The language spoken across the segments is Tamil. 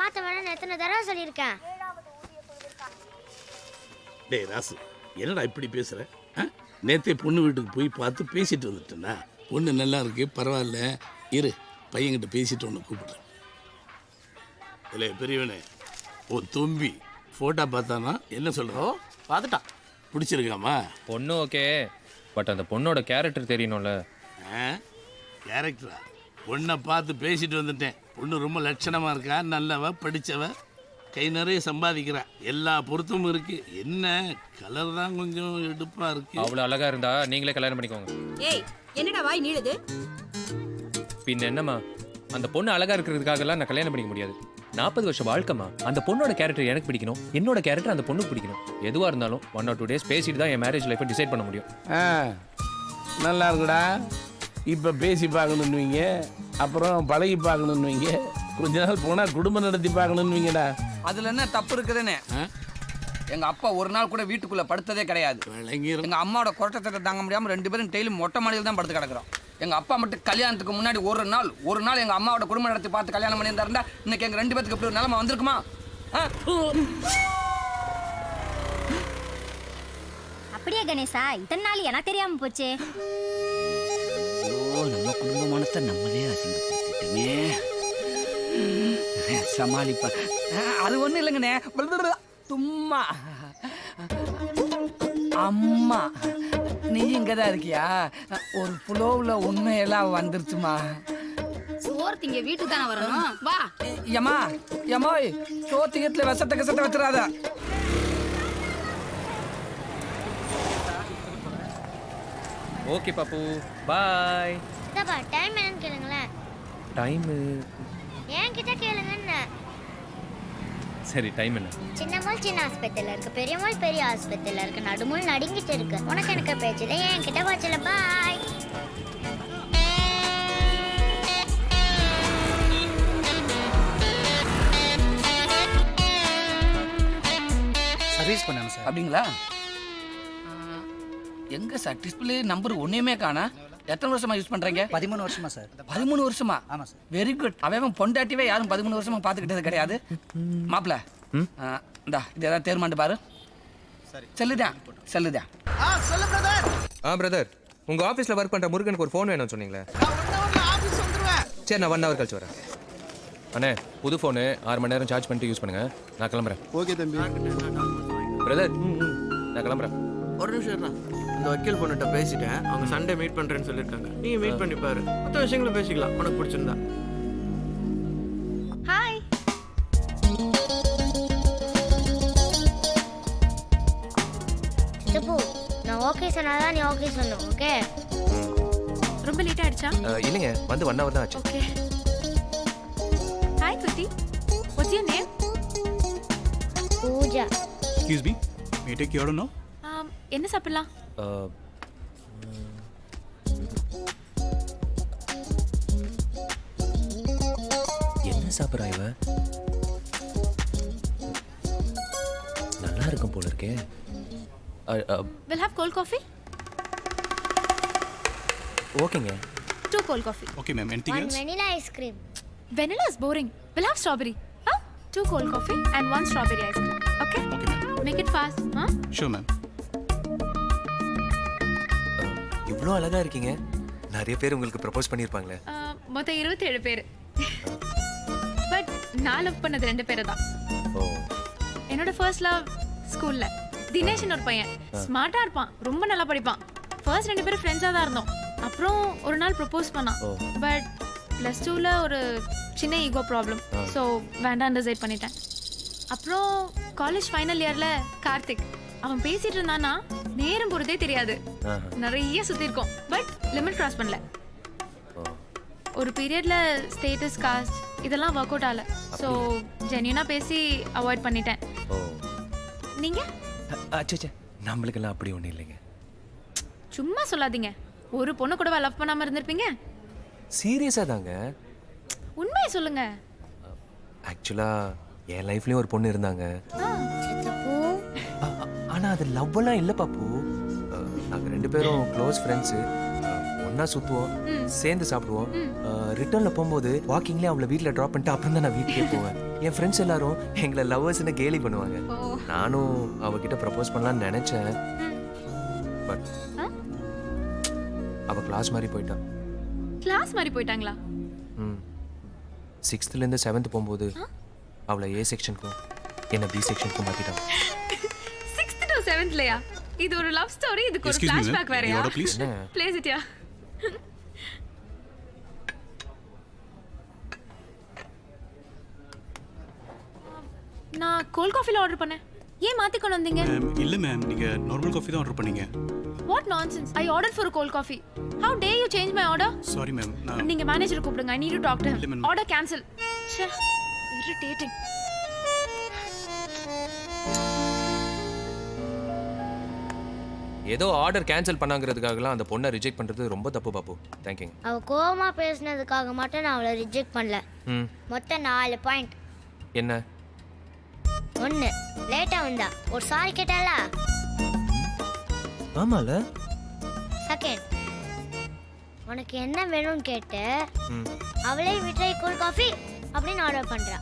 மாத்த வேணாம்னு எத்தனை தடவை சொல்லியிருக்கேன். டேய் ராசு, என்னடா இப்படி பேசுற? நேற்றே பொண்ணு வீட்டுக்கு போய் பார்த்து பேசிட்டு வந்துட்டேன்னா, பொண்ணு நல்லா இருக்கு, பரவாயில்ல, இரு பையன்கிட்ட பேசிட்டு ஒன்று கூப்பிடுறேன். இல்லை பெரியவனே, ஓ தொம்பி ஃபோட்டோ பார்த்தானா என்ன சொல்கிறோம்? பார்த்துட்டான். பிடிச்சிருக்காமா? பொண்ணு ஓகே, பட் அந்த பொண்ணோட கேரக்டர் தெரியணும்ல. கேரக்டரா? பொண்ணை பார்த்து பேசிட்டு வந்துட்டேன். பொண்ணு ரொம்ப லட்சணமாக இருக்கா, நல்லவ, படித்தவ, கை நிறைய சம்பாதிக்கிறா, எல்லா பொருத்தமும் இருக்கு. என்ன கலர் தான் கொஞ்சம் எடுப்பா இருக்கு. அவ்வளோ அழகா இருந்தா நீங்களே கல்யாணம் பண்ணிக்கோங்க. ஏய் என்னடா வாய் நீளுது? பின்ன என்னம்மா, அந்த பொண்ணு அழகா இருக்கிறதுக்காகலாம் நான் கல்யாணம் பண்ணிக்க முடியாது. 40 வருஷம் வாழ்க்கைமா. அந்த பொண்ணோட கேரக்டர் எனக்கு பிடிக்கணும், என்னோட கேரக்டர் அந்த பொண்ணுக்கு பிடிக்கணும். எதுவாக இருந்தாலும் 1 or 2 days பேசிட்டு தான் என் மேரேஜ் லைஃப்பை டிசைட் பண்ண முடியும். நல்லா இருக்குடா. இப்போ பேசி பார்க்கணுன்னுவீங்க, அப்புறம் பழகி பார்க்கணுன்னுவீங்க, கொஞ்ச நாள் போனால் குடும்பம் நடத்தி பார்க்கணுன்னுவீங்கடா. அதுல என்ன தப்பு இருக்குதுன்னு? எங்க அப்பா ஒரு நாள் கூட வீட்டுக்குள்ள படுத்ததே கிடையாது. எங்க அம்மாவோட கொரட்டத்தை தாங்க முடியாம 2 பேரும் டெய்லி மொட்டை மாடியில் தான் படுத்து கிடக்குறோம். எங்க அப்பா மட்டும் கல்யாணத்துக்கு முன்னாடி ஒரு நாள் எங்க அம்மாவோட குடும்பம் நடத்தி பார்த்து கல்யாணம் பண்ணியிருந்தா இன்னைக்கு எங்க 2 பேருக்கு இப்படி ஒரு நிலைமை வந்திருக்குமா? அப்படியே கணேசா, இத்தனை நாள் எனக்கு தெரியாம போச்சே. நம்ம குடும்பமானத்தை நம்மளே அசிங்கப்படுத்திட்டோமே. சமாளிப்பா. அது ஒண்ணும் இல்லைங்கண்ணே, சும்மா. அம்மா நீ இங்கதான் இருக்கியா? ஒரு புலோவுல உண்மையெல்லாம் வந்துருச்சுமா. சோறு திங்க வீட்டுக்கு தானே வரணும், வா. ஏமா ஏமோய், சோத்தியத்துல விஷத்தை கசத்தை வச்சிடாத. ஓகே பாப்பு, பாய். டைம் என்னன்னு கேளுங்களேன். டைமு என்கிட்ட கேளுங்கன்னு. சரி, டைம் என்ன? சின்ன மூல் சின்ன ஆஸ்பத்திரியில் இருக்கு, பெரிய மூல் பெரிய ஆஸ்பத்திரியில் இருக்கு, நடுமூல் நடுங்கிட்டு இருக்கு. உனக்கு எனக்கு பேச்சுல என்கிட்ட வச்சல. பாய். சர்வீஸ் பண்ணாங்க சார். அப்படிங்களா? எங்க சார் டிஸ்பிளே நம்பர் ஒன்னையுமே காணா? எத்தனை வருஷமா யூஸ் பண்றீங்க? 13 வருஷமா சார். 13 வருஷமா? ஆமா சார். Very good. அவன் பொண்டாட்டிவே யாரும் 13 வருஷமா பாத்துக்கிட்டது கிடையாது. மாப்பிள இந்தா இது ஏதாவது தேர்மாண்டு பாரு. செல்லுதான் செல்லுதான். சொல்லு பிரதர். பிரதர், உங்க ஆபீஸ்ல ஒர்க் பண்ற முருகனுக்கு ஒரு ஃபோன் வேணும்னு சொன்னீங்களே. நான் 1 ஹவர்ல ஆபீஸ் வந்துருவேன். சரி, நான் 1 hour கழிச்சு வரேன். அண்ணே, புது ஃபோனு 6 மணி நேரம் சார்ஜ் பண்ணிட்டு யூஸ் பண்ணுங்க. நான் கிளம்புறேன். ஓகே தம்பி. பிரதர், நான் கிளம்புறேன். ஒரு நிமிஷம் இருடா. அந்த வக்கீல் பொண்ணுகிட்ட பேசிட்டேன். அவங்க சண்டே மீட் பண்றேன்னு சொல்லியிருக்காங்க. நீங்க மீட் பண்ணி பாரு, மற்ற விஷயங்களும் பேசிக்கலாம் உனக்கு பிடிச்சிருந்தா. ஹாய். சிப்பு, நான் ஓகே சொன்னாதான் நீ ஓகே சொல்லணும். ஓகே? ரொம்ப லேட் ஆயிடுச்சா? இல்லைங்க, வந்து 1 hour தான் ஆச்சு. ஓகே. ஹாய் குட்டி, what's your name? Pooja. Excuse me, may I take your order now? என்ன சாப்பிடலாம்? என்ன சாப்பிட்றா இவ? நல்லா இருக்கும் போல இருக்கே. We'll have cold coffee? ஓகேங்க. 2 cold coffee. Okay, ma'am. Anything One else? vanilla ice cream. Vanilla is boring. We'll have strawberry. 2 cold coffee and 1 strawberry ice cream. Okay? Okay, ma'am. Make it fast. Sure, ma'am. இவ்வளோ அழகா இருக்கீங்க. நிறைய பேர் உங்களுக்கு ப்ரப்போஸ் பண்ணியிருப்பாங்களே. மொத்தம் 27 பேர். பட் நான் லவ் பண்ணது 2 பேரை தான். ஓ. என்னோட ஃபர்ஸ்ட் லவ் ஸ்கூல்ல தினேஷ்னு ஒரு பையன். ஸ்மார்ட்டா இருப்பான், ரொம்ப நல்லா படிப்பான். ஃபர்ஸ்ட் 2 பேரும் ஃப்ரெண்ட்ஸாக தான் இருந்தோம். அப்புறம் ஒரு நாள் ப்ரப்போஸ் பண்ணான். பட் +2ல ஒரு சின்ன ஈகோ ப்ராப்ளம். ஸோ வேண்டாம் டிசைட் பண்ணிட்டேன். அப்புறம் காலேஜ் ஃபைனல் இயர்ல கார்த்திக், அவன் பேசிட்டு இருந்தானா நேரம் போறதே தெரியாது. நிறைய சுத்தி இருக்கோம், பட் லிமிட் கிராஸ் பண்ணல. ஒரு பீரியட்ல ஸ்டேட்டஸ், காஸ்ட் இதெல்லாம் ஒர்க் அவுட் ஆகல. ஸோ ஜென்யூனா பேசி அவாய்ட் பண்ணிட்டேன். நீங்க? அச்சே, நம்மளுக்கெல்லாம் அப்படி ஒன்றும் இல்லைங்க. சும்மா சொல்லாதீங்க. ஒரு பொண்ணு கூட லவ் பண்ணாம இருந்திருப்பீங்க? சீரியஸா தாங்க. உண்மையை சொல்லுங்க. ஆக்சுவலா என் லைஃப்லயும் ஒரு பொண்ணு இருந்தாங்க. ஆனா அது லவ் எல்லாம் இல்ல பாப்பு. நாங்க 2 பேரும் க்ளோஸ் ஃப்ரெண்ட்ஸ். ஒன்னா சுத்துவோம், சேர்ந்து சாப்பிடுவோம். ரிட்டர்ன்ல போகும்போது வாக்கிங்லேயே அவளை வீட்டில் ட்ராப் பண்ணிட்டு அப்புறம் தான் நான் வீட்டுக்கே போவேன். என் ஃப்ரெண்ட்ஸ் எல்லாரும் எங்களை லவ்வர்ஸ்னு கேலி பண்ணுவாங்க. நானும் அவகிட்ட ப்ரப்போஸ் பண்ணலாம்னு நினைச்சேன். பட் அவ கிளாஸ் மாதிரி போயிட்டா. கிளாஸ் மாதிரி போயிட்டாங்களா? 6th இருந்து 7th போகும்போது அவளை A செக்ஷனுக்கும் என்ன B செக்ஷனுக்கும் மாத்திட்டாங்க. 6th to 7thலயா? இது ஒரு லவ் ஸ்டோரி, இதுக்கு ஒரு Excuse me, ஃபிளாஷ்பேக் ma'am. வேறயா? Your order, please. ப்ளேஸ் இட்யா. நான் கோல்ட் காஃபில ஆர்டர் பண்ணேன். ஏன் மாத்தி கொண்டு வந்தீங்க? இல்லை மேம், நீங்கள் நார்மல் காஃபி தான் ஆர்டர் பண்ணீங்க. What nonsense. I ordered for a cold coffee. How dare you change my order? Sorry ma'am, நான் நீங்க மேனேஜர் கூப்பிடுங்க. I need to talk to இல்ல, him. ma'am. Order cancel. ச்சே, irritating. ஏதோ ஆர்டர் கேன்சல் பண்ணாங்கிறதுக்காகலாம் அந்த பொண்ணை ரிஜெக்ட் பண்றது ரொம்ப தப்பு பாப்பு. தேங்க்யூங்க. அவ கோவமா பேசுனதுக்காக மட்டும் நான் அவளை ரிஜெக்ட் பண்ணல. மொத்தம் 4 பாயிண்ட். என்ன? 1 லேட்டா வந்தா, ஒரு சாரி கேட்டால. ஆமால. செகண்ட், உனக்கு என்ன வேணும்னு கேட்டு அவளே மிட்டாய் கோல்ட் காஃபி அப்படின்னு ஆர்டர் பண்றா.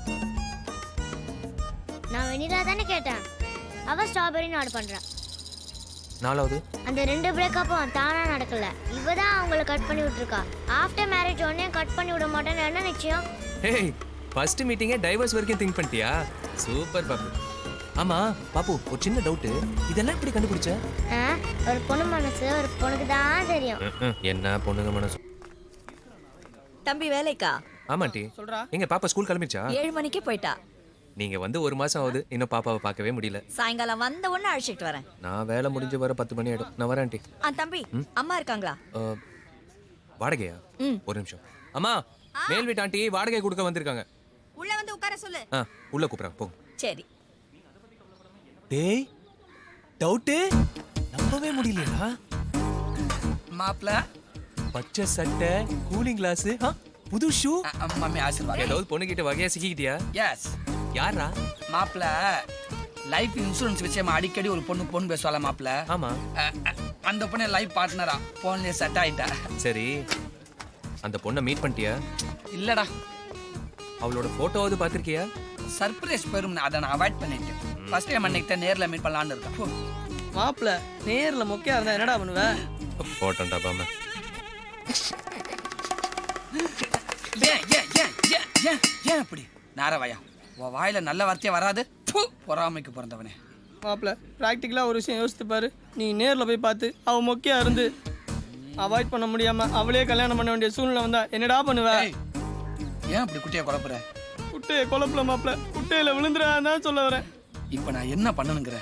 நான் வெனிலா தானே கேட்டேன், அவ ஸ்ட்ராபெரின்னு ஆர்டர் பண்றா. 4வது, அந்த 2 பிரேக்கப்பும் தானா நடக்கல, இவ தான் அவங்கள கட் பண்ணி விட்டுருக்கா. ஆஃப்டர் மேரேஜ் உடனே கட் பண்ணி விட மாட்டேன்னு என்ன நிச்சயம்? ஹேய், ஃபர்ஸ்ட் மீட்டிங்கே டைவர்ஸ் வரைக்கும் திங்க் பண்ணிட்டியா? சூப்பர் பாப்பு. ஆமா பாப்பு, ஒரு சின்ன டவுட், இதெல்லாம் எப்படி கண்டுபிடிச்ச? ஒரு பொண்ணு மனசு ஒரு பொண்ணுக்கு தான் தெரியும். என்ன பொண்ணுங்க மனசு. தம்பி வேலைக்கா? ஆமாண்டி. எங்க பாப்பா ஸ்கூல் கிளம்பிச்சா? 7 மணிக்கு போயிட்டா. நீங்க வந்து 1 மாசம் ஆகுது, இன்னும் பாப்பாவை பார்க்கவே முடியல. சாயங்காலம் வந்த உடனே அழைச்சிட்டு வரேன். நான் வேலை முடிஞ்சு வர 10 மணி ஆயிடும். நான் வரேன் ஆண்டி. தம்பி, அம்மா இருக்காங்களா? வாடகையா? ஒரு நிமிஷம். அம்மா, மேல் வீட்டு ஆண்டி வாடகை கொடுக்க வந்திருக்காங்க. உள்ள வந்து உட்கார சொல்லு. உள்ள கூப்பிடுறேன், போங்க. சரி. டேய், டவுட் நம்பவே முடியலையா? மாப்ள பச்சை சட்டை, கூலிங் கிளாஸ், புது ஷூ. மம்மி ஆசீர்வாதம். ஏதாவது பொண்ணுகிட்ட வகையா சிக்கிக்கிட்டியா? எஸ். யாரா? மாப்ள லைஃப் இன்சூரன்ஸ் விஷயமா அடிக்கடி ஒரு பொண்ணு பேசுவாள மாப்ள. ஆமா. அந்த பொண்ணு லைஃப் பார்ட்னரா போன்லயே செட் ஆயிட்டா. சரி, அந்த பொண்ணை மீட் பண்ணிட்டியா? இல்லடா. அவளோட போட்டோவாவது பார்த்திருக்கியா? சர்ப்ரைஸ் பெரும், அதை நான் அவாய்ட் பண்ணிட்டேன். ஃபர்ஸ்ட் டைம் அன்னைக்கு தான் நேர்ல மீட் பண்ணலாம்னு இருக்கேன். மாப்பிள்ள நேர்ல மொக்கையா இருந்தா என்னடா பண்ணுவ? போட்டோண்டா பாம. ஏன் அப்படி நாரவாயா, உன் வாயில நல்ல வார்த்தையே வராது. பொறாமைக்கு பிறந்தவனே. மாப்பிள்ள ப்ராக்டிக்கலா ஒரு விஷயம் யோசித்து பாரு. நீ நேர்ல போய் பார்த்து அவ மொக்கையா இருந்து அவாய்ட் பண்ண முடியாம அவளே கல்யாணம் பண்ண வேண்டிய சூழ்நிலை வந்தா என்னடா பண்ணுவ? ஏன் அப்படி குட்டியை குழப்புற? குட்டையை குழப்பல மாப்பிள்ள, குட்டையில விழுந்துடாதான் சொல்ல வரேன். இப்ப நான் என்ன பண்ணணுங்கிற?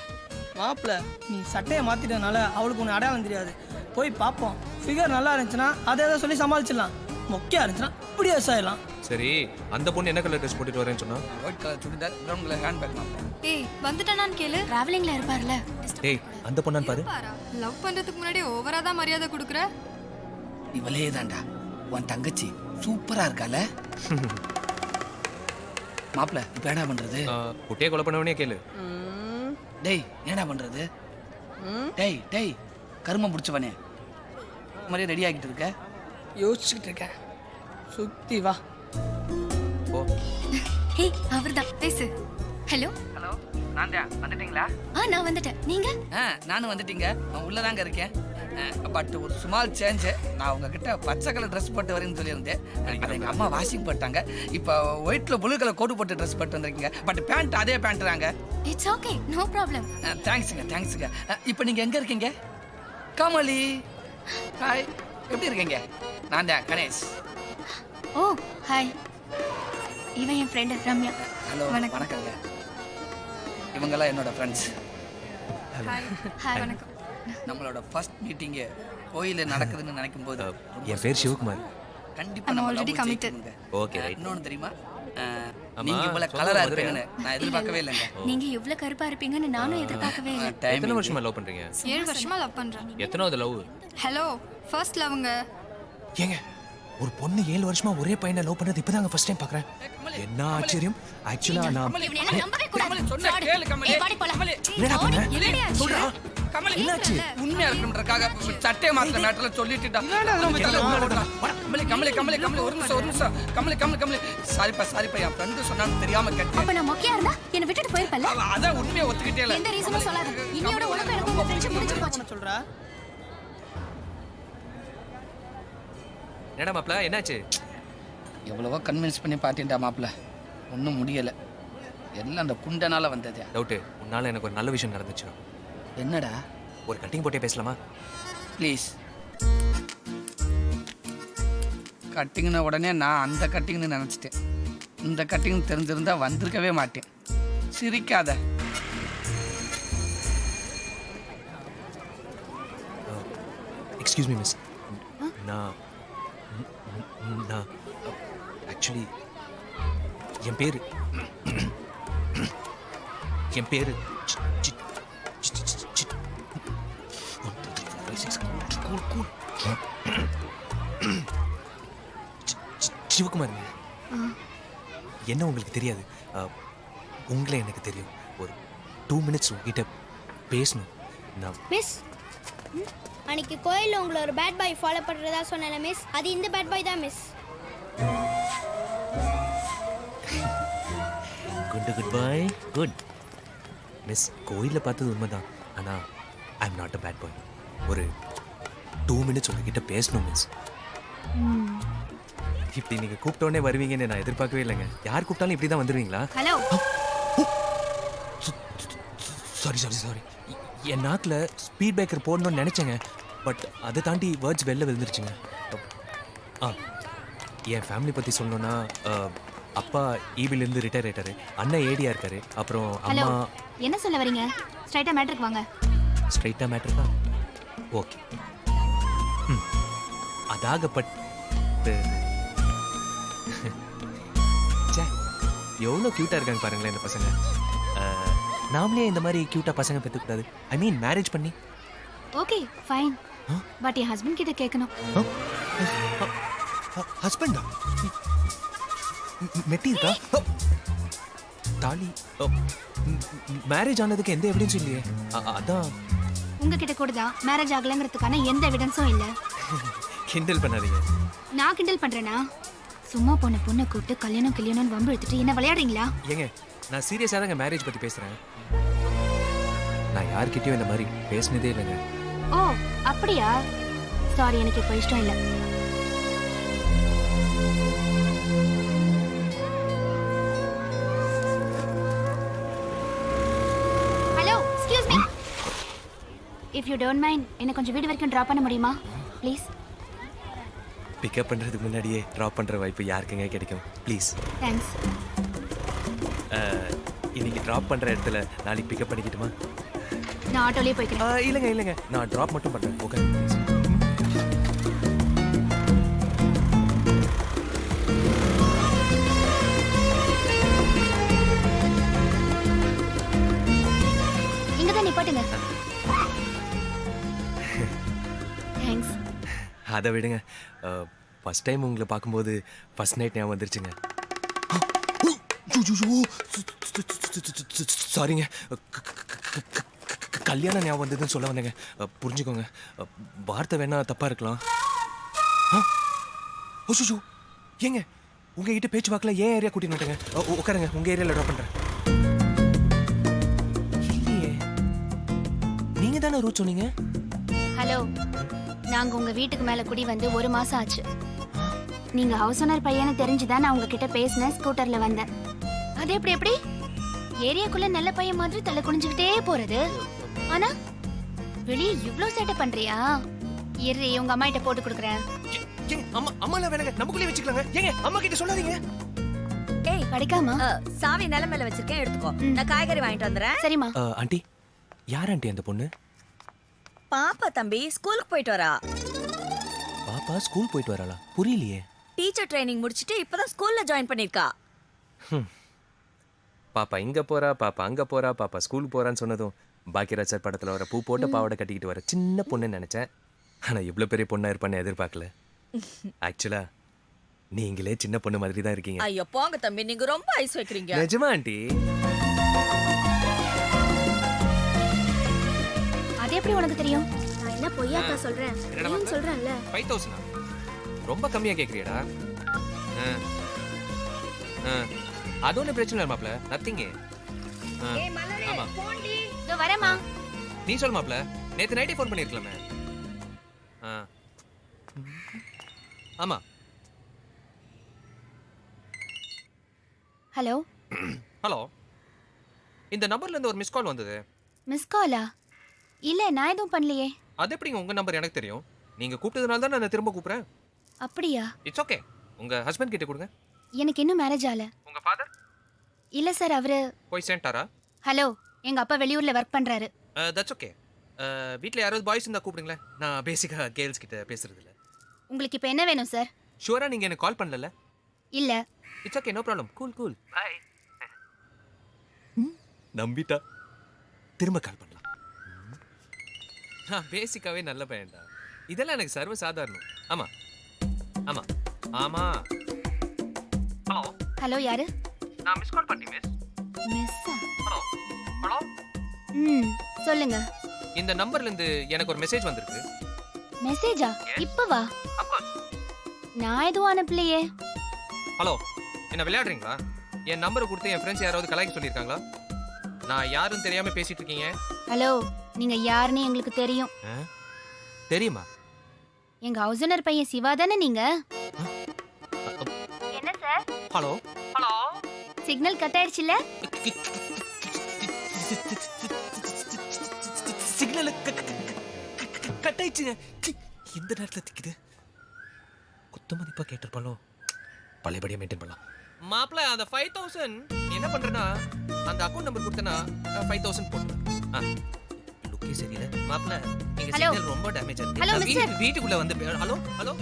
மாப்பிள்ள நீ சட்டையை மாத்திட்டனால அவளுக்கு ஒன்று அடையாளம் தெரியாது. போய் பார்ப்போம். ஃபிகர் நல்லா இருந்துச்சுன்னா அதை எதை சொல்லி சமாளிச்சிடலாம். மொக்கையா இருந்துச்சுன்னா இப்படி விவசாயிடலாம். சரி, அந்த பொண்ணு என்ன கலர் ட்ரெஸ் போட்டுட்டு வரேன்னு சொன்னா? White colour churidar, brown colour hand bag. ஏய், வந்துட்டானான்னு கேளு. டிராவலிங்ல இருப்பார்ல. டேய், அந்த பொண்ணான்னு பாரு. லவ் பண்றதுக்கு முன்னாடி ஓவரா தான் மரியாதை கொடுக்குற. இவளே தான்டா உன் தங்கச்சி. சூப்பரா இருக்கால மாப்பிள்ள. இப்ப என்ன பண்றது? குட்டியை கொலை பண்ணவனே கேளு. டேய், என்னடா பண்றது? டேய் டேய் கருமம் பிடிச்சவனே, மாதிரியே ரெடி ஆகிட்டு இருக்க? யோசிச்சுக்கிட்டு இருக்கேன். சுத்தி வா. ஓ, ஹே, அவர்தான். பேசு. ஹலோ. ஹலோ, நான் தான். வந்துட்டீங்களா? நான் வந்துட்டேன். நீங்க? நானும் வந்துட்டீங்க. நான் உள்ளதாங்க இருக்கேன். பட் ஒரு ஸ்மால் சேஞ்ச். நான் உங்ககிட்ட பச்சை கலர் ட்ரெஸ் போட்டு வரேன்னு சொல்லியிருந்தேன். அதை எங்கள் அம்மா வாஷிங் போட்டாங்க. இப்போ ஒயிட்ல ப்ளூ கலர் கோட் போட்டு ட்ரெஸ் போட்டு வந்திருக்கீங்க. பட் பேண்ட் அதே பேண்ட் தாங்க. It's okay, no problem. தேங்க்ஸுங்க. இப்போ நீங்கள் எங்கே இருக்கீங்க? கமலி, ஹாய், எப்படி இருக்கீங்க? நான் தான் கணேஷ். ஓ, ஹாய். இவன் என் ஃப்ரெண்ட் ரம்யா. ஹலோ, வணக்கங்க. இவங்கெல்லாம் என்னோட ஃப்ரெண்ட்ஸ். ஹாய், வணக்கம். நம்மளோட ஃபர்ஸ்ட் மீட்டிங்கு கோயிலில் நடக்குதுன்னு நினைக்கும் போது என் பேர் சிவகுமார். கண்டிப்பா நம்ம ஆல்ரெடி கமிட்டட். Okay, right. இன்னொன்னு தெரியுமா, நீங்க இவ்வளவு கலரா இருப்பீங்கன்னு நான் எதிர்பார்க்கவே இல்லைங்க. நீங்க இவ்வளவு கருப்பா இருப்பீங்கன்னு நானும் எதிர்பார்க்கவே இல்லை. எத்தனை வருஷமா லவ் பண்றீங்க? 7 வருஷமா லவ் பண்றேன். எத்தனாவது லவ்? Hello, first லவ்ங்க. ஏங்க ஒரு பொண்ணு 7 வருஷமா ஒரே பையனை லவ் பண்ணது இப்பதாங்க ஃபர்ஸ்ட் டைம் பார்க்கறேன். என்ன ஆச்சரியம். ஆக்சுவலா நான் கமலி சொன்ன கேளு கமலி. கமலி என்னடா பண்ண? சொல்றா. கமலி என்னாச்சு? உண்மையா இருக்கணும்ன்றக்காக சட்டை மாத்த மேட்டர்ல சொல்லிட்டுடா. கமலி கமலி கமலி கமலி ஒரு நிமிஷம். கமலி கமலி கமலி சாரிப்பா என் ஃப்ரெண்டு சொன்னான்னு தெரியாம கேட்டேன். அப்ப நான் மொக்கையா இருந்தா என்ன விட்டுட்டு போயிருப்பல. அதான் உண்மையை ஒத்துக்கிட்டே இல்ல. எந்த ரீசனும் சொல்லாத. இன்னையோட உனக்கு எனக்கு உங்க ஃப்ரெண்ட்ஷிப் முடிஞ்சு போச்சு. சொல்றா என்னடா மாப்ள என்னாச்சு? எவ்வளவோ கன்வின்ஸ் பண்ணி பாத்தீன்டா மாப்பிள்ள, ஒன்றும் முடியலை. எல்லாம் அந்த குண்டனால வந்தது. டவுட்டு உன்னால எனக்கு ஒரு நல்ல விஷயம் நடந்துச்சு. என்னடா? ஒரு கட்டிங் போட்டே பேசலாமா? ப்ளீஸ். கட்டிங்ன உடனே நான் அந்த கட்டிங்னு நினச்சிட்டேன். இந்த கட்டிங் தெரிஞ்சிருந்தா வந்திருக்கவே மாட்டேன். சிரிக்காத. Excuse me miss. நான் ஆக்சுவலி என் பேரு சிவகுமார். என்ன உங்களுக்கு தெரியாது, உங்களை எனக்கு தெரியும். ஒரு 2 minutes உங்ககிட்ட பேசணும். நான் மிஸ், அன்னைக்கு கோயிலில் உங்களை ஒரு பேட் பாய் ஃபாலோ பண்ணுறதா சொன்னேன் மிஸ், அது இந்த பேட் பாய் தான் miss. Good boy. Good miss, கோயிலில் பார்த்தது உண்மைதான். ஆனால் I am not a bad boy. ஒரு 2 minutes உங்ககிட்ட பேசணும் மிஸ். இப்படி நீங்கள் கூப்பிட்டோடனே வருவீங்கன்னு நான் எதிர்பார்க்கவே இல்லைங்க. யார் கூப்பிட்டாலும் இப்படி தான் வந்துடுவீங்களா? ஹலோ. சாரி. என் நாக்கில் ஸ்பீட் பிரேக்கர் போடணும்னு நினச்சேங்க. பட் அதை தாண்டி வேர்ட்ஸ் வெளில விழுந்துருச்சுங்க. என் ஃபேமிலி பற்றி சொல்லணுன்னா, அப்பா ஈபிலேருந்து ரிட்டையர் ஆயிட்டாரு, அண்ணன் ஏடியா இருக்காரு, அப்புறம் அம்மா. என்ன சொல்ல வரீங்க? ஸ்ட்ரைட்டா மேட்ருக்கு வாங்க. ஸ்ட்ரைட்டா மேட்ருக்கா? ஓகே. அதாகப்பட்டு எவ்வளோ க்யூட்டாக இருக்காங்க பாருங்களேன் இந்த பசங்க. நாமளே இந்த மாதிரி க்யூட்டாக பசங்க பெற்றுக்கூடாது? ஐ மீன் மேரேஜ் பண்ணி. Okay fine. But N husband கிட்ட கேட்கணும். ஹஸ்பண்டா? மெட்டி இருக்கா? தாலி மேரேஜ் ஆனதுக்கு எந்த எவிடன்ஸ் இல்லையே. அதான் உங்ககிட்ட கூட தான் மேரேஜ் ஆகலங்கிறதுக்கான எந்த எவிடன்ஸும் இல்லை. கிண்டல் பண்ணாதீங்க. நான் கிண்டல் பண்றேனா? சும்மா போன பொண்ணை கூப்பிட்டு கல்யாணம்னு வம்பு எடுத்துட்டு என்ன விளையாடுறீங்களா? ஏங்க, நான் சீரியஸாக தாங்க மேரேஜ் பற்றி பேசுகிறேன். நான் யார்கிட்டயும் இந்த மாதிரி பேசினதே இல்லைங்க. ஓ அப்படியா? சாரி, எனக்கு இப்போ இஷ்டம் இல்லை. Hello, excuse me. If you don't mind என்னை கொஞ்சம் வீடு வரைக்கும் ட்ராப் பண்ண முடியுமா ப்ளீஸ்? பிக்கப் பண்ணுறதுக்கு முன்னாடியே ட்ராப் பண்ணுற வாய்ப்பு யாருக்குங்க கிடைக்கும்? ப்ளீஸ். தேங்க்ஸ். இன்னைக்கு ட்ராப் பண்ணுற இடத்துல நாளைக்கு பிக்கப் பண்ணிக்கிட்டுமா? நான் ஆட்டோலேயே போய்க்கிறேன். இல்லைங்க, நான் ட்ராப் மட்டும் பண்ணுறேன். Okay please. இங்கே தான் நிப்பாட்டுங்க. தேங்க்ஸ். அதை விடுங்க. ஃபஸ்ட் டைம் உங்களை பார்க்கும்போது ஃபஸ்ட் நைட் ஞாபகம் வந்துருச்சுங்க. சாரிங்க, கல்யாணம் ஞாபகம் வந்ததுன்னு சொல்ல வந்தேங்க. புரிஞ்சுக்கோங்க, வார்த்தை வேணா தப்பாக இருக்கலாம். ஓ ஏங்க, உங்ககிட்ட பேச்சு வாக்கில் ஏன் ஏரியா கூட்டின்னு வந்துட்டேங்க. உட்காருங்க, உங்கள் ஏரியாவில் ட்ராப் பண்ணுறேன். இல்லையே, நீங்கள் தானே ரூட் சொன்னீங்க. ஹலோ, நாங்க உங்க வீட்டுக்கு மேல குடி வந்து 1 மாசம் ஆச்சு. நீங்க ஹவுஸ் ஓனர் பையனை தெரிஞ்சுதான் நான் உங்ககிட்ட பேசினேன். ஸ்கூட்டர்ல வந்தேன். அது எப்படி ஏரியாக்குள்ள நல்ல பையன் மாதிரி தலை குனிஞ்சுக்கிட்டே போறது? ஆனா வெளியே இவ்ளோ சேட்டை பண்றியா? இரு, உங்க அம்மா கிட்ட போட்டு கொடுக்குறேன். அம்மால வேணாங்க, நமக்குள்ளே வச்சுக்கலாங்க. ஏங்க, அம்மா கிட்ட சொல்லாதீங்க. ஏய் படிக்காம சாவி நிலமையில வச்சிருக்கேன், எடுத்துக்கோ. நான் காய்கறி வாங்கிட்டு வந்துடுறேன். சரிம்மா. ஆண்டி, யார் ஆண்டி அந்த பொண்ணு? பாப்பா தம்பி ஸ்கூலுக்கு போயிட்டு வரா. பாப்பா ஸ்கூல் போயிட்டு வராளா? புரியலையே. டீச்சர் ட்ரைனிங் முடிச்சிட்டு இப்பதான் ஸ்கூல்ல ஜாயின் பண்ணிருக்கா. பாப்பா இங்க போறா, பாப்பா அங்க போறா, பாப்பா ஸ்கூல் போறான்னு சொன்னதும் பாக்கியராஜ் சார் படத்துல வர பூ போட்ட பாவாடை கட்டிக்கிட்டு வர சின்ன பொண்ணுன்னு நினைச்சேன். ஆனா இவ்வளவு பெரிய பொண்ணா இருப்பான்னு எதிர்பார்க்கல. ஆக்சுவலா நீங்களே சின்ன பொண்ணு மாதிரி தான் இருக்கீங்க. ஐயோ போங்க தம்பி, நீங்க ரொம்ப ஐஸ் வைக்கிறீங்க. நிஜமா ஆண்டி? அது எப்படி உனக்கு தெரியும்? நான் என்ன பொய்யாக்கா சொல்றேன்? நீயும் சொல்றேன்ல. 5000 ரொம்ப கம்மியா கேக்குறியடா. அது ஒன்றும் பிரச்சனை இல்லை மாப்ள, நத்திங்க. ஆமா இதோ வரேம்மா. நீ சொல் மாப்ள, நேத்து நைட்டே ஃபோன் பண்ணிருக்கலாமே. ஆமா. ஹலோ ஹலோ, இந்த நம்பர்ல இருந்து ஒரு மிஸ் கால் வந்தது. மிஸ் காலா? இல்ல நான் எதுவும் பண்ணலையே. அது எப்படிங்க உங்க நம்பர் எனக்கு தெரியும்? நீங்க கூப்பிட்டதுனால தான் நான் திரும்ப கூப்பிடுறேன். அப்படியா? It's okay. உங்க ஹஸ்பண்ட் கிட்ட கொடுங்க. எனக்கு இன்னும் மேரேஜ் ஆகல. உங்க ஃபாதர்? இல்ல சார், அவரு போய் சேர்ந்தாரா? ஹலோ, எங்க அப்பா வெளியூர்ல ஒர்க் பண்றாரு. That's okay. வீட்டில் யாராவது பாய்ஸ் இருந்தால் கூப்பிடுங்களேன். நான் பேசிக்காக கேர்ள்ஸ் கிட்ட பேசுறது இல்லை. உங்களுக்கு இப்போ என்ன வேணும் சார்? ஷுவராக நீங்கள் எனக்கு கால் பண்ணல? இல்ல. It's okay, no problem. Cool cool. Bye. நம்பிட்டா. திரும்ப கால் பண்ணலாம். நான் பேசிக்காவே நல்ல பையன்டா. இதெல்லாம் எனக்கு சர்வ சாதாரணம். ஆமாம் ஆமாம் ஆமாம். ஹலோ ஹலோ, யாரு? நான் மிஸ் கால் பண்ணி மிஸ். மிஸ்ஸா? Hello hello. சொல்லுங்க. இந்த நம்பர்லேருந்து எனக்கு ஒரு மெசேஜ் வந்திருக்கு. மெசேஜா? இப்பவா? அப்கோர்ஸ். நான் எதுவும் அனுப்பலையே. ஹலோ, என்ன விளையாடுறீங்களா? என் நம்பரை கொடுத்து என் ஃப்ரெண்ட்ஸ் யாராவது கலாய்க்க சொல்லியிருக்காங்களா? நான் யாரும் தெரியாம பேசிட்டு இருக்கீங்க. ஹலோ, நீங்க யாருன்னு எங்களுக்கு தெரியும். தெரியுமா? எங்க ஹவுஸ் ஓனர் பையன் சிவா தானே நீங்க? என்ன sir? Hello hello. Signal cut ஆயிடுச்சுல? சிக்னல் கட் ஆயிடுச்சுங்க. இந்த நேரத்தில் திக்குது. குத்து மதிப்பா கேட்டிருப்பாலோ. பழையபடியா மெயின்டைன் பண்ணலாம். மாப்பிள்ள, அந்த 5000 என்ன பண்றேன்னா, அந்த அக்கௌண்ட் நம்பர் கொடுத்தனா 5000 போட்டு. லுக்கே சரியில்லை மாப்பிள்ள. நீங்க சிக்னல் ரொம்ப டேமேஜ் ஹலோ, ஆயிருக்கு. மிஸ்டர். வீட்டுக்குள்ள வந்து ஹலோ ஹலோ.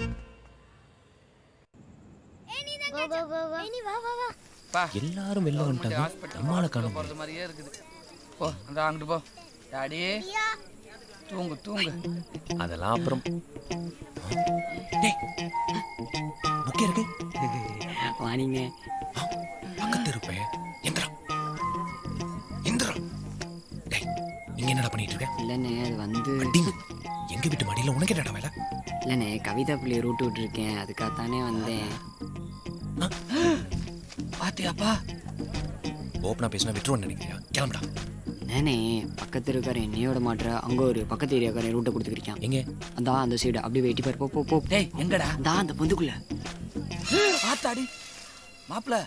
கோ கோ கோ கோ. நீ வா வா வா. பா எல்லாரும் வெளில வந்துட்டாங்க. நம்மால காணோம். போறது மாதிரியே இருக்குது. போ அந்த அங்கிட்டு போ. டாடி தூங்கு தூங்கு. அதெல்லாம் அப்புறம். டேய், புக்கே இருக்கு. வாணிங்க. பக்கத்து இருப்பேன். எந்திரா எந்திரா. டேய், நீங்க என்னடா பண்ணிட்டு இருக்க? இல்லைண்ணே, அது வந்து அடிங்க. எங்க வீட்டு மடியில உனக்கு என்னடா வேலை? இல்லைண்ணே, கவிதா பிள்ளைய ரூட்டு விட்டுருக்கேன், அதுக்காகத்தானே வந்தேன். பாத்தியாப்பா? ஓப்பனா பேசினா விட்டுருவோன்னு நினைக்கிறியா? கிளம்புடா. நானே பக்கத்து இருக்காரு என்னையோட மாட்டுற, அங்கே ஒரு பக்கத்து ஏரியாக்காரன் ரூட்டை கொடுத்துருக்கான். எங்க? அதான் அந்த சைடு அப்படியே வெட்டி பாரு. போ போ போ. டேய் எங்கடா? தான் அந்த பொந்துக்குள்ள. ஆத்தாடி மாப்பிள்ள,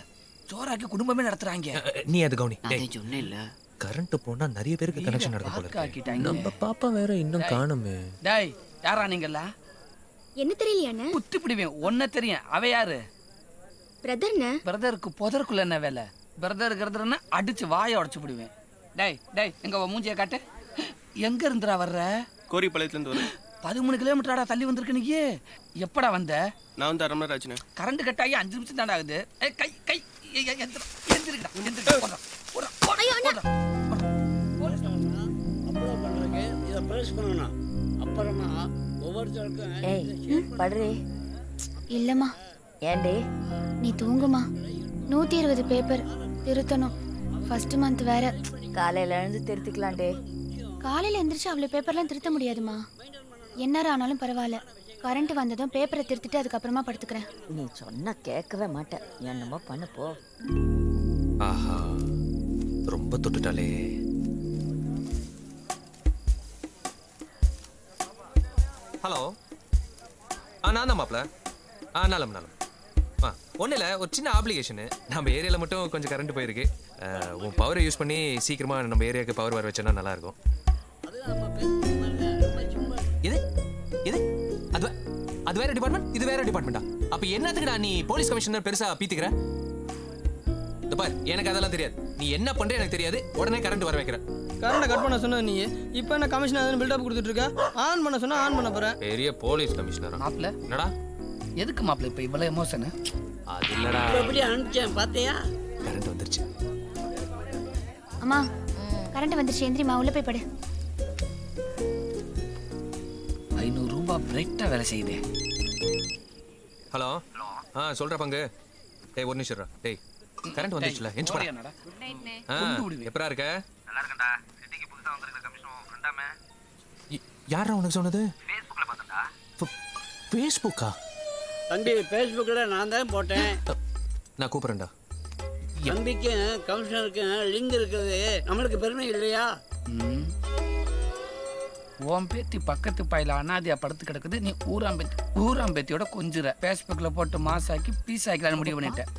சோறாக்கி குடும்பமே நடத்துறாங்க. நீ அது கவுனி. நான் சொன்னேன் இல்ல, கரண்ட் போனா நிறைய பேருக்கு கனெக்ஷன் நடக்கும் போல இருக்கு. ஆக்கிட்டாங்க. நம்ம பாப்பா வேற இன்னும் காணுமே. டேய் யாரா நீங்களா? என்ன தெரியலையானே? குத்தி பிடிவேன். ஒன்ன தெரியும். அவ யாரு? பிரதர்னே. பிரதருக்கு புதருக்குள்ள என்ன வேலை? பிரதர் கிரதர்னா அடிச்சு வாயை உடச்சு பிடிவேன். டேய் டேய், எங்க உன் மூஞ்சியை காட்டு. எங்க இருந்துடா வர்ற? கோரிப்பாளையத்துலேருந்து வரேன். 13 கிலோமீட்டராடா தள்ளி வந்திருக்கு நீ. எப்படா வந்த? நான் வந்து 1/2 மணி நேரம் ஆச்சுண்ணே. கரண்ட் கட் ஆகி 5 நிமிஷம் தாண்டா ஆகுது. கை கை எந்திரிக்கடா எந்திரிக்கடா. போடா போடா போடா. ஏய் படுறி. இல்லம்மா, ஏண்டி? நீ தூங்குமா. 120 பேப்பர் திருத்தணும். ஃபர்ஸ்ட் மந்த் வேற. காலையில எழுந்து திருத்திக்கலாண்டே. காலையில எந்திரிச்சு அவ்வளவு பேப்பர்லாம் திருத்த முடியாதுமா. என்ன ஆனாலும் பரவாயில்ல. கரண்ட் வந்ததும் பேப்பரை திருத்திட்டு அதுக்கப்புறமா படுத்துக்கிறேன். நீ சொன்னா கேட்கவே மாட்டேன். என்னமோ பண்ணு போ. ஆஹா, ரொம்ப தொட்டுட்டாலே. ஹலோ. நான் தான் மாப்பிள்ள. நாளம் ஒன்றும் இல்லை, ஒரு சின்ன ஆப்ளிகேஷனு. நம்ம ஏரியாவில் மட்டும் கொஞ்சம் கரண்ட் போயிருக்கு. உன் பவரை யூஸ் பண்ணி சீக்கிரமாக நம்ம ஏரியாவுக்கு பவர் வர வச்சோன்னா நல்லாயிருக்கும். இது இது அது அது வேற டிபார்ட்மெண்ட், இது வேற டிபார்ட்மெண்ட்டா? அப்போ என்னத்துக்குடா நீ போலீஸ் கமிஷனர் பெருசாக பீத்துக்கிற? இந்த பார், எனக்கு அதெல்லாம் தெரியாது. நீ என்ன பண்ணுற எனக்கு தெரியாது. உடனே கரண்ட் வர வைக்கிற. கரண்ட்டை கட் பண்ண சொன்ன நீ இப்போ என்ன கமிஷன் பில்டப் கொடுத்துட்டு இருக்க? ஆன் பண்ண சொன்னா ஆன் பண்ண போறேன். பெரிய போலீஸ் கமிஷனரா? மாப்பிள்ள என்னடா எதுக்கு மாப்பிள்ள இப்போ இவ்வளவு எமோஷன்? அது இல்லடா, எப்படி அனுப்பிச்சேன் பாத்தியா? கரண்ட் வந்துருச்சு. அம்மா, கரண்ட் வந்துருச்சு. எந்திரிமா, உள்ள போய் படு. 500 ரூபாய் பிரைட்டா வேலை செய்யுதே. ஹலோ. சொல்ற பங்கு. டேய் ஒரு நிமிஷம் இருடா. டேய் கரண்ட் வந்துச்சுல எஞ்சி போடா. என்னடா எப்பரா இருக்க? நல்லா இருக்கேன்டா. சிட்டிக்கு புதுசா வந்திருக்க கமிஷன் ஃப்ரெண்டாமே. யாரா உனக்கு சொன்னது? ஃபேஸ்புக்ல பார்த்தா. ஃபேஸ்புக்கா? தம்பி ஃபேஸ்புக்கில் நான் தான் போட்டேன். நான் கூப்பிடுறேன்டா. தம்பிக்கும் கமிஷனருக்கும் லிங்க் இருக்குது. நம்மளுக்கு பெருமை இல்லையா? உன் பேத்தி பக்கத்து பாயில அனாதியா படுத்து கிடக்குது. நீ ஊராம்பேத்தியோட கொஞ்சுற. ஃபேஸ்புக்ல போட்டு மாசாக்கி பீஸ் ஆக்கலான்னு முடிவு பண்ணிட்டேன்.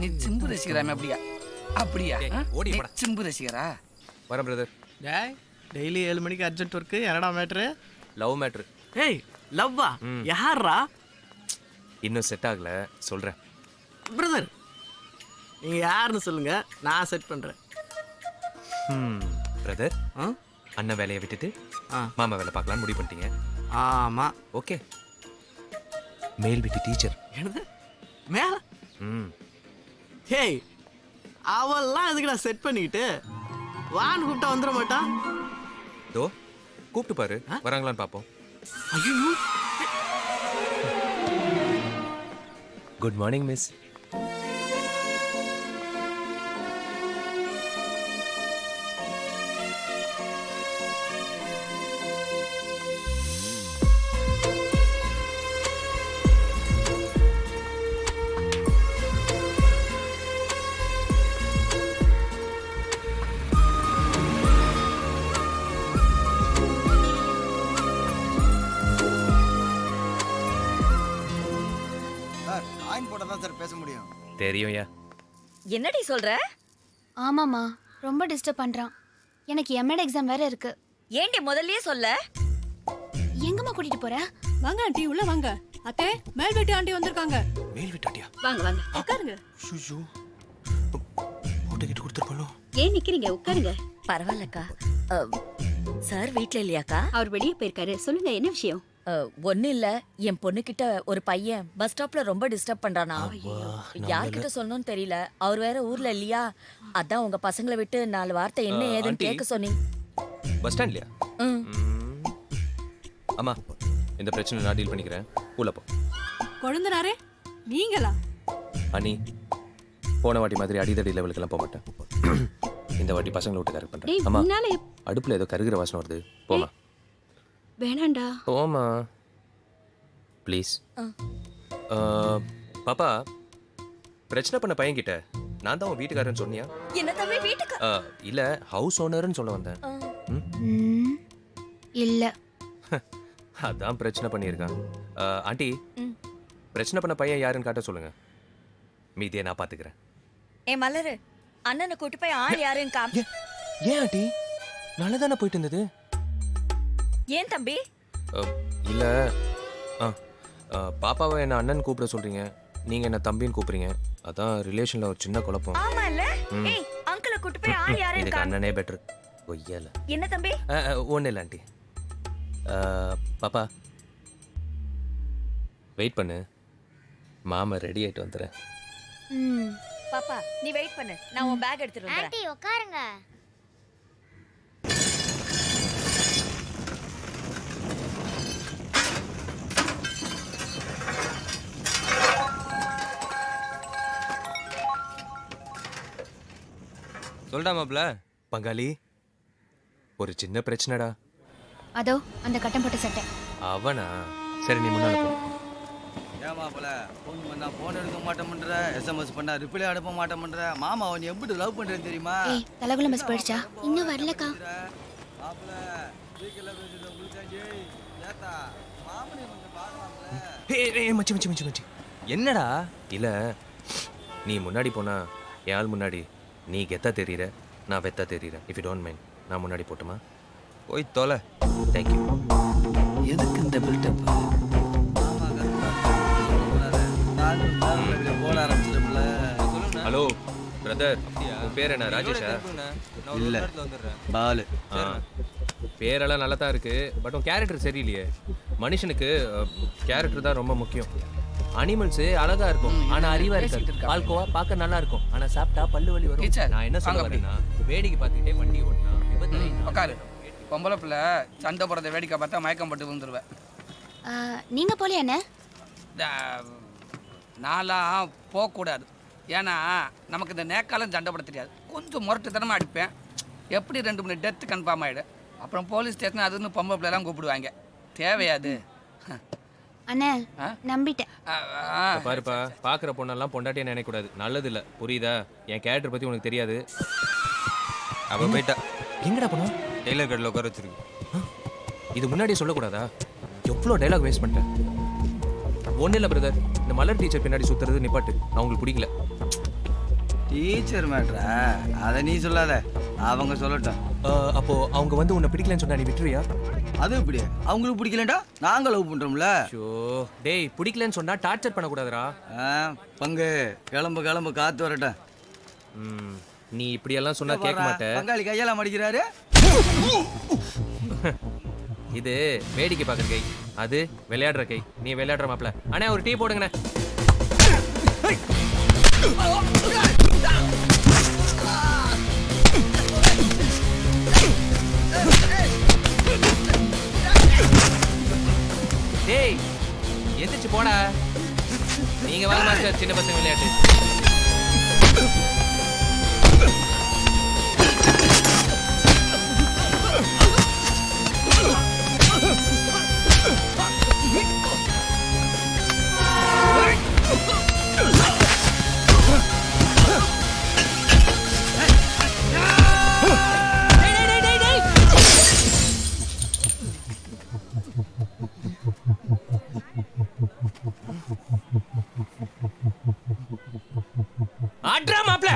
நீ சிம்பு ரசிக்கிறாமே அப்படியா? ஓடி நீ சிம்பு ரசிகரா? வரேன் பிரதர். டேய் டெய்லி 7 மணிக்கு அர்ஜென்ட் ஒர்க்கு. என்னடா மேட்ரு? Love matter. ஏய் லவ்வா? யாரா? இன்னும் செட் ஆகல, சொல்றேன். பிரதர் நீங்கள் யாருன்னு சொல்லுங்க, நான் செட் பண்ணுறேன். பிரதர், அண்ணன் வேலையை விட்டுட்டு மாமா வேலை பார்க்கலான்னு முடிவு பண்ணிட்டீங்க. ஆமாம். ஓகே. மேல் வீட்டு டீச்சர். என்னது மேலே? ம். ஹேய் அவெல்லாம் எதுக்கு நான் செட் பண்ணிக்கிட்டு வான்னு கூப்பிட்டா வந்துட மாட்டான். தோ கூப்பிட்டு பாரு, வராங்களான்னு பார்ப்போம். ஐயோ குட் மார்னிங் மிஸ். பேச முடியும். தெரியும்யா. என்னடி சொல்ற? ஆமாம்மா, ரொம்ப டிஸ்டர்ப் பண்ணுறான். எனக்கு எம்எட் எக்ஸாம் வேற இருக்கு. ஏண்டி முதல்லயே சொல்ல? எங்கம்மா கூட்டிட்டு போற? வாங்க ஆண்டி, உள்ள வாங்க. அத்தே, மேல் வீட்டு ஆண்டி வந்திருக்காங்க. மேல் வீட்டாட்டியா? வாங்க வாங்க உட்காருங்க. ஷூ போட்டு கிட்ட கொடுத்துருப்பாளோ? ஏன் நிக்கிறீங்க? உட்காருங்க. பரவாயில்லக்கா. சார் வீட்ல இல்லையாக்கா? அவர் வெளியே போயிருக்காரு. சொல்லுங்க, என்ன விஷயம்? ஒன்னும் இல்ல, என் பொண்ணுகிட்ட ஒரு பையன் பஸ் ஸ்டாப்ல ரொம்ப டிஸ்டர்ப் பண்றானா. யார்கிட்ட சொல்லணும்னு தெரியல. அவர் வேற ஊர்ல இல்லையா, அதான் உங்க பசங்களை விட்டு 4 வார்த்தை என்ன ஏதுன்னு கேட்க சொன்னீங்க. பஸ் ஸ்டாண்ட்லயா? அம்மா, இந்த பிரச்சனை நான் டீல் பண்ணிக்கிறேன். உள்ள போ. கொழுந்தனாரே நீங்களா? அனி, போன வாட்டி மாதிரி அடிதடி லெவலுக்கெல்லாம் போக மாட்டேன். இந்த வாட்டி பசங்களை விட்டு கரெக்ட் பண்றேன். அம்மா, அடுப்புல ஏதோ கருகிற வாசனை வருது. போமா. வேணாண்டா. போமா ப்ளீஸ். பாப்பா, பிரச்சனை பண்ண பையன்கிட்ட நான் தான் உன் வீட்டுக்காரன்னு சொன்னியா? என்ன தம்பி வீட்டுக்கு? இல்ல, ஹவுஸ் ஓனர்னு சொல்ல வந்தேன். இல்ல. அதான் பிரச்சனை பண்ணியிருக்கான். ஆண்டி, பிரச்சனை பண்ண பையன் யாருன்னு காட்ட சொல்லுங்க, மீதியை நான் பாத்துக்கிறேன். ஏ மலரு, அண்ணனை கூட்டு போய் ஆள் யாருன்னு காம். ஏன் ஆண்டி, நல்லதானே போயிட்டு இருந்தது? ஏன் தம்பி? இல்ல, பாப்பாவை என்ன அண்ணன் கூப்பிட சொல்றீங்க, நீங்க என்ன தம்பின்னு கூப்பிடுறீங்க. அதான் ரிலேஷன்ல ஒரு சின்ன குழப்பம். ஆமா இல்ல? ஏய், அங்கிளை கூட்டு போய் ஆள் யாருன்னு இதுக்கு காம். அண்ணனே பெட்டர். ஒய்யல. என்ன தம்பி? ஒன்றும் இல்லை ஆண்டி. பாப்பா வெயிட் பண்ணு, மாமா ரெடி ஆயிட்டு வந்துடுறேன். பாப்பா நீ வெயிட் பண்ணு, நான் உன் பேக் எடுத்துட்டு வரேன். ஆண்டி உட்காருங்க. சொல்டா மாப்ள. பங்காளி, ஒரு சின்ன பிரச்சனைடா. அதோ அந்த கட்டம் போட்ட சட்டை. அவனா? சரி, நீ முன்னால போ. ஏமாப்பல ஃபோன் பண்ணா ஃபோன் எடுக்க மாட்டேன்ற, எஸ்எம்எஸ் பண்ணா ரிப்ளை அனுப்ப மாட்டேன்ற. மாமா அவன் எப்படி லவ் பண்றேன்னு தெரியுமா? ஏய், தலகுல பஸ் போயிடுச்சா? இன்னும் வரலக்கா. மாப்ள வீக்கல பேசுற முழுச்சாஞ்சி ஏத்தா மாமனே கொஞ்சம் பார்க்கலாம்ல. ஏய் மச்சி மச்சி மச்சி மச்சி, என்னடா? இல்ல, நீ முன்னாடி போனா என் ஆள் முன்னாடி நீ கெத்தா தெரியுற, நான் வெத்தா தெரியுறேன். இஃப் யூ டோன்ட் மைண்ட், நான் முன்னாடி போட்டுமா? போய் தொலை. தேங்க்யூ. எதுக்கு இந்த பில்டப்? போட ஆரம்பிச்சிட்டோம்ல. ஹலோ பிரதர், உன் பேர் என்ன? ராஜேஷா? இல்ல, பாலு. பேரெல்லாம் நல்லா தான் இருக்கு, பட் உன் கேரக்டர் சரியில்லையே. மனுஷனுக்கு கேரக்டர் தான் ரொம்ப முக்கியம். அனிமல்ஸ் அழகா இருக்கும், ஆனா அறிவா இருக்காது. பால்கோவா பார்க்க நல்லா இருக்கும், ஆனா சாப்பிட்டா பல்லு வலி வரும். நான் என்ன சொல்ல வரேன்னா, வேடிக்கை பார்த்துக்கிட்டே வண்டி ஓட்டினா விபத்து. உட்காரு. பொம்பளை பிள்ளை சண்டை போடுறத வேடிக்கை பார்த்தா மயக்கம் பட்டு விழுந்துருவேன். நீங்க போலியா என்ன? நான்லாம் போகக்கூடாது. ஏன்னா நமக்கு இந்த நேக்காலம் சண்டை போட தெரியாது. கொஞ்சம் முரட்டுத்தனமாக அடிப்பேன். எப்படி 2-3 டெத்து கன்ஃபார்ம் ஆகிடும். அப்புறம் போலீஸ் ஸ்டேஷன் அதுன்னு பொம்பளை பிள்ளைலாம் கூப்பிடுவாங்க. தேவையாது. அண்ணே நம்பிட்டேன். பாருப்பா, பாக்குற பொண்ணெல்லாம் பொண்டாட்டியே நினைக்கக்கூடாது, நல்லது இல்ல, புரியுதா? என் கேரக்டர் பத்தி உனக்கு தெரியாது. அவ போயிட்டா. எங்கடா போனோம்? டெய்லர் கடையில் உட்கார வச்சிருக்கு. இது முன்னாடியே சொல்லக்கூடாதா? எவ்வளோ டைலாக் வேஸ்ட் பண்ணிட்டேன். ஒன்றும் இல்லை பிரதர், இந்த மலர் டீச்சர் பின்னாடி சுத்துறது நிப்பாட்டு, நான் உங்களுக்கு பிடிக்கல. டீச்சர் மேட்ரா? அதை நீ சொல்லாத, அவங்க சொல்லட்டும். அப்போ அவங்க வந்து உன்னை பிடிக்கலன்னு சொன்னா நீ விட்டுருவியா? அது எப்படி? அவங்களுக்கு பிடிக்கலடா நாங்கள் லவ் பண்ணுறோம்ல. ஷோ டேய், பிடிக்கலன்னு சொன்னா டார்ச்சர் பண்ணக்கூடாதுடா. பங்கு கிளம்பு கிளம்பு, காத்து வரட்டும். நீ இப்படியெல்லாம் சொன்னா கேட்க மாட்டேன். பங்காளி கையெல்லாம் மடிக்கிறாரு. இது வேடிக்கை பார்க்குற கை, அது விளையாடுற கை. நீ விளையாடுற மாப்பிள்ள. அண்ணா ஒரு டீ போடுங்கண்ணே. டேய் எந்திரிச்சு போடா. நீங்க வாங்க மாஸ்டர், சின்ன பசங்க விளையாட்டு. ஆட்ரா மாப்ள.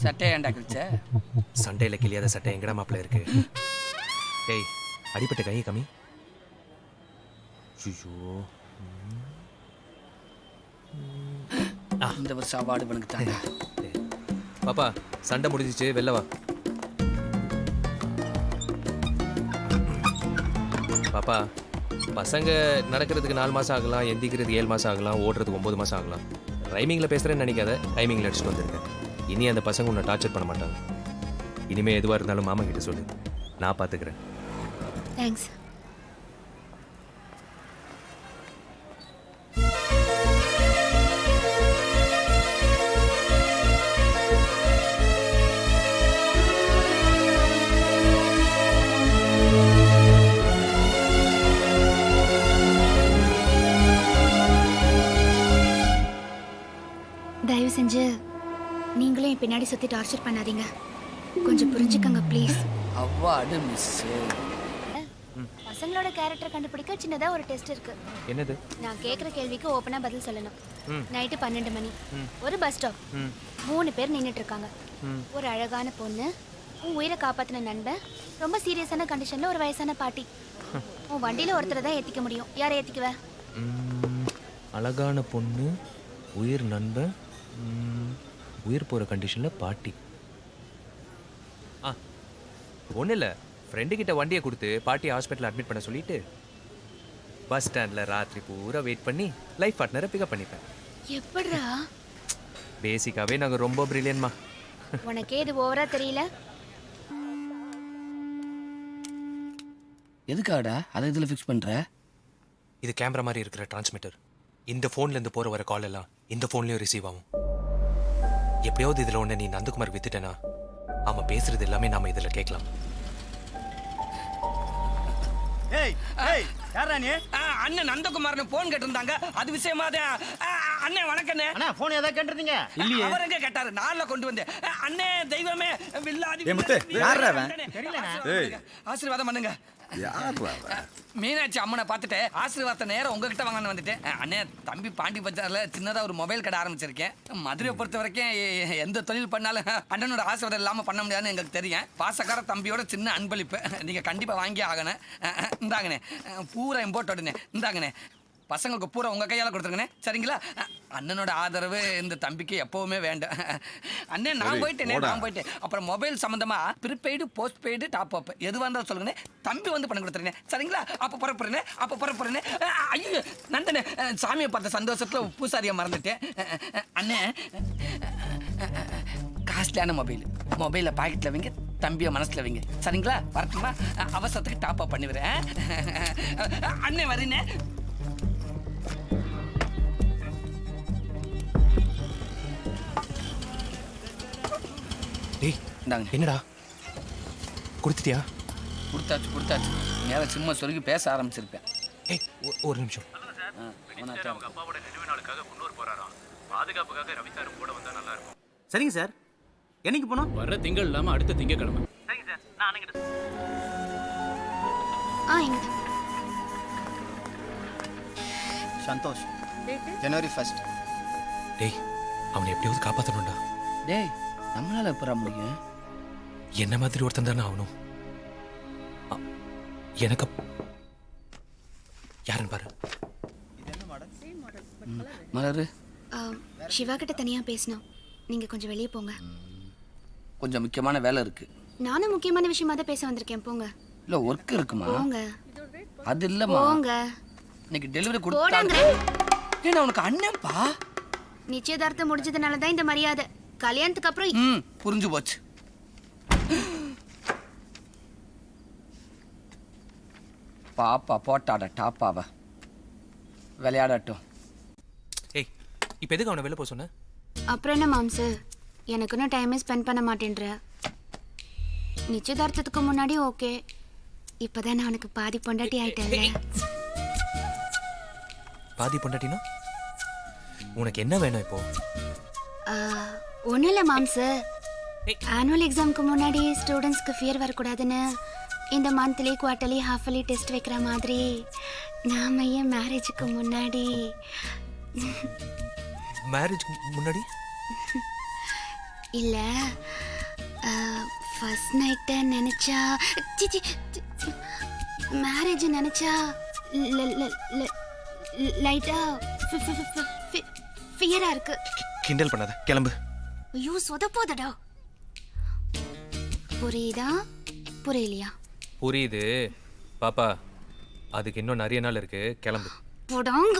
சட்டை ஏன்டா கிழிச்ச? சண்டையில கிளியாத சட்டை எங்கடா மாப்பிள்ள இருக்கு? டேய் அடிப்பட்ட கையை கம்மி. இந்த வருஷம் அவார்டு எனக்கு தாங்க. பாப்பா சண்டை முடிஞ்சிச்சு, வெளில வா. பாப்பா, பசங்க நடக்கிறதுக்கு 4 மாசம் ஆகலாம், எந்திக்கிறதுக்கு 7 மாசம் ஆகலாம், ஓடுறதுக்கு 9 மாசம் ஆகலாம். ரைமிங்ல பேசுறேன்னு நினைக்காத, டைமிங்ல அடிச்சுட்டு வந்திருக்கேன். இனி அந்த பசங்க உன்னை டார்ச்சர் பண்ண மாட்டாங்க. இனிமே எதுவாக இருந்தாலும் மாமா கிட்ட சொல்லு, நான் பார்த்துக்கிறேன். தேங்க்ஸ். தயவு செஞ்சு நீங்களும் என் பின்னாடி சுற்றி டார்ச்சர் பண்ணாதீங்க. கொஞ்சம் புரிஞ்சுக்கங்க ப்ளீஸ். Award miss. பசங்களோட கேரக்டர் கண்டுபிடிக்க சின்னதாக ஒரு டெஸ்ட் இருக்கு. என்னது? நான் கேட்குற கேள்விக்கு ஓப்பனாக பதில் சொல்லணும். நைட்டு 12 மணி, ஒரு பஸ் ஸ்டாப், 3 பேர் நின்றுட்டு இருக்காங்க. ஒரு அழகான பொண்ணு, உன் உயிரை காப்பாற்றின நண்பன், ரொம்ப சீரியஸான கண்டிஷனில் ஒரு வயசான பாட்டி. உன் வண்டியில் ஒருத்தரை தான் ஏற்றிக்க முடியும். யாரை ஏற்றிக்குவ? அழகான பொண்ணு, உயிர் நண்பன், உயிர் போகிற கண்டிஷனில் பாட்டி. ஒன்றும் இல்லை, ஃப்ரெண்டு கிட்ட வண்டியை கொடுத்து பாட்டியை ஹாஸ்பிட்டலில் அட்மிட் பண்ண சொல்லிட்டு பஸ் ஸ்டாண்டில் ராத்திரி பூரா வெயிட் பண்ணி லைஃப் பார்ட்னரை பிக்கப் பண்ணிப்பேன். எப்படிரா? பேசிக்காகவே நாங்கள் ரொம்ப பிரில்லியன்மா. உனக்கே இது ஓவரா தெரியல? எதுக்காடா அதை இதில் ஃபிக்ஸ் பண்ணுற? இது கேமரா மாதிரி இருக்கிற டிரான்ஸ்மிட்டர். இந்த ஃபோன்லேருந்து போகிற வர கால் எல்லாம் இந்த ஃபோன்லேயும் ரிசீவ் ஆகும். எப்படியாவது இதில் ஒன்று நீ நந்தகுமார் வித்துட்டேனா அவன் பேசுறது எல்லாமே நாம இதில் கேட்கலாம். அண்ணன் நந்தகுமார்னு போன் கேட்டிருந்தாங்க, அது விஷயமா தான். அண்ணே வணக்கண்ணே. அண்ணா போன் ஏதாவது கேட்டிருந்தீங்க? இல்லையே. அவர் எங்க கேட்டாரு, நான்ல கொண்டு வந்தேன். அண்ணே தெய்வமே வில்லாதி. ஆசீர்வாதம் பண்ணுங்க. மீனாட்சி அம்மனை பார்த்துட்டு ஆசீர்வாதத்தை நேரம் உங்ககிட்ட வாங்கன்னு வந்துட்டேன். அண்ணே தம்பி பாண்டி பஜார்ல சின்னதாக ஒரு மொபைல் கடை ஆரம்பிச்சிருக்கேன். மதுரையை பொறுத்த வரைக்கும் எந்த தொழில் பண்ணாலும் அண்ணனோட ஆசீர்வாதம் இல்லாமல் பண்ண முடியாதுன்னு எங்களுக்கு தெரியும். பாசக்கார தம்பியோட சின்ன அன்பளிப்பு நீங்கள் கண்டிப்பாக வாங்கி ஆகணும். இந்தாங்கண்ணே பூரா இம்போர்ட் உடனே. இந்தாங்கண்ணே பசங்களுக்கு பூரா உங்கள் கையால் கொடுத்துருங்கண்ணே சரிங்களா? அண்ணனோட ஆதரவு இந்த தம்பிக்கு எப்போவுமே வேண்டாம். அண்ணே நான் போயிட்டேன். அப்புறம் மொபைல் சம்மந்தமாக prepaid post paid top up எதுவாக இருந்தாலும் சொல்லுங்கண்ணே, தம்பி வந்து பண்ணி கொடுத்துருங்க சரிங்களா? அப்போ புறப்புறேண்ணே. ஐயோ நந்தனே, சாமியை பார்த்த சந்தோஷத்தில் பூசாரியை மறந்துட்டேன். அண்ணே காஸ்ட்லியான மொபைலை பாக்கெட்டில் வைங்க, தம்பியை மனசில் வைங்க சரிங்களா? வரட்டுமா? அவசரத்துக்கு டாப் அப் பண்ணிவிடுறேன். அண்ணே வரீனே. டேய் இந்தாங்க. என்னடா கொடுத்துட்டியா? கொடுத்தாச்சு. மேலே சும்மா சொல்லி பேச ஆரம்பிச்சிருப்பேன். ஏய் ஒரு நிமிஷம். சரிங்க சார். என்னைக்கு போனோம்? வர திங்கள் இல்லாமல் அடுத்த திங்கக்கிழமை. இங்க சந்தோஷ். ஜனவரி 1. டேய் அவனை எப்படியாவது காப்பாற்றணும்டா. டேய் நம்மளால எப்படா முடியும்? என்ன மாதிரி ஒருத்தன் தானே ஆகணும். எனக்கு யாருன்னு பாரு. மலரு சிவா கிட்ட தனியா பேசணும். நீங்க கொஞ்சம் வெளியே போங்க. கொஞ்சம் முக்கியமான வேலை இருக்கு. நானும் முக்கியமான விஷயமா தான் பேச வந்திருக்கேன். போங்க. இல்ல ஒர்க் இருக்குமா? போங்க. அது இல்லம்மா. போங்க. இன்னைக்கு டெலிவரி போடாங்க. ஏன்னா உனக்கு அண்ணன்பா. நிச்சயதார்த்தம் முடிஞ்சதுனால தான் இந்த மரியாதை. கல்யாணத்துக்கு அப்புறம் புரிஞ்சு போச்சு. பாப்பா போட்டாட டாப்பாவ விளையாடட்டும். ஏய் இப்போ எதுக்கு அவனை வெளில போக சொன்ன? அப்புறம் என்ன மாம்சு, எனக்குன்னு டைமே ஸ்பெண்ட் பண்ண மாட்டேன்ற. நிச்சயதார்த்தத்துக்கு முன்னாடி ஓகே, இப்போதான் நான் உனக்கு பாதி பொண்டாட்டி ஆயிட்டேன்ல. பாதி பொண்டாட்டினா உனக்கு என்ன வேணும் இப்போ? ஒன்றும் இல்லை மாம்சு, ஆனுவல் எக்ஸாமுக்கு முன்னாடி ஸ்டூடெண்ட்ஸ்க்கு ஃபியர் வரக்கூடாதுன்னு இந்த மந்த்லி குவார்ட்டர்லி ஹாஃபலி டெஸ்ட் வைக்கிற மாதிரி நாம ஏன் மேரேஜுக்கு முன்னாடி முன்னாடி இல்லை ஃபர்ஸ்ட் நைட்டை நினச்சா மேரேஜ் நினச்சா லைட்டாக ஃபியராக இருக்கு. கிண்டல் பண்ணாத, கிளம்பு. ஐயோ சொதப்போதடா. புரியுதா புரியலையா? புரியுது பாப்பா, அதுக்கு இன்னும் நிறைய நாள் இருக்கு, கிளம்பு. போடாங்க.